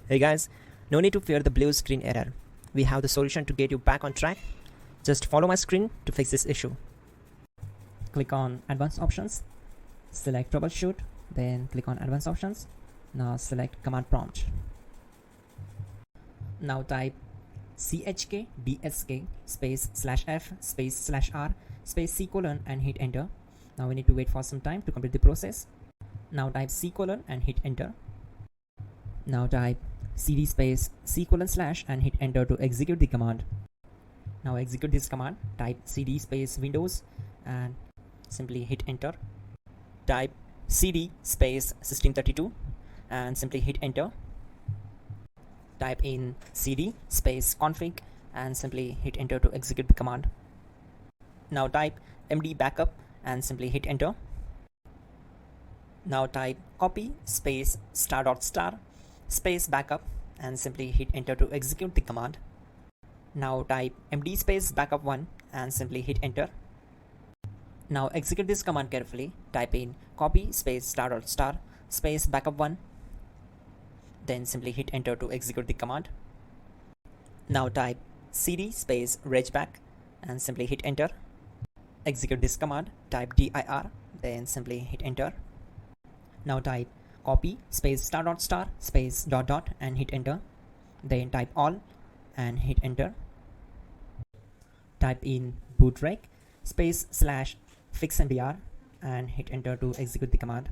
Hey guys, no need to fear the blue screen error. We have the solution to get you back on track. Just follow my screen to fix this issue. Click on Advanced Options, select Troubleshoot, then click on Advanced Options. Now select Command Prompt. Now type chkdsk space /f space /r space c : and hit enter. Now we need to wait for some time to complete the process. Now type c : and hit enter. Now type cd space c : / and hit enter to execute the command. Now execute this command. Type cd space Windows and simply hit enter. Type cd space Srttrail.Txt and simply hit enter. Type in cd space config and simply hit enter to execute the command. Now type md backup and simply hit enter. Now type copy space *** space backup and simply hit enter to execute the command. Now type md space backup1 and simply hit enter. Now execute this command carefully. Type in copy space ** space backup1, then simply hit enter to execute the command. Now type cd space regback and simply hit enter. Execute this command. Type dir, then simply hit enter. Now type copy space ** space ... and hit enter. Then type all and hit enter. Type in bootrec space /fixmdr and hit enter to execute the command.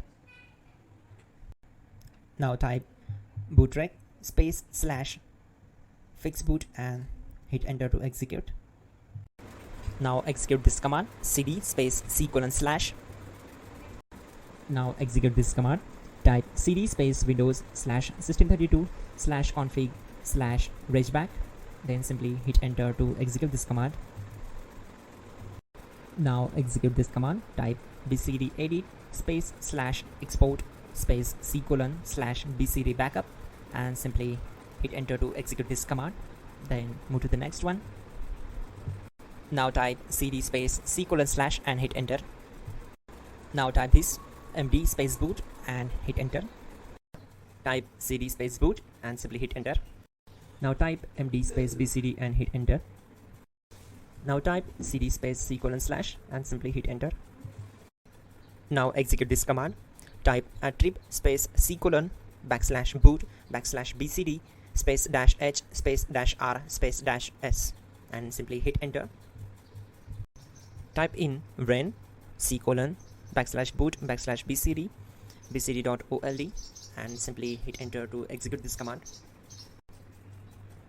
Now type bootrec space /fixboot and hit enter to execute. Now execute this command cd space c : /. Now execute this command. Type cd space Windows /system32 /config /regback, then simply hit enter to execute this command. Now execute this command. Type bcd edit space /export space c : /bcd backup and simply hit enter to execute this command. Then move to the next one. Now type cd space c : / and hit enter. Now type this md space boot and hit enter. Type cd space boot and simply hit enter. Now type md space bcd and hit enter. Now type cd space c : / and simply hit enter. Now execute this command. Type attrib space c : \boot \bcd space -h space -r space -s and simply hit enter. Type in ren c : \boot \bcd bcd.old and simply hit enter to execute this command.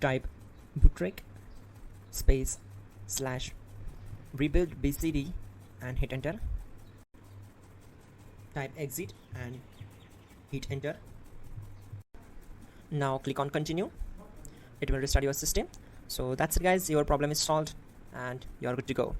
Type bootrec space /rebuild bcd and hit enter. Type exit and hit enter. Now click on continue. It will restart your system. So that's it guys, your problem is solved and you're good to go.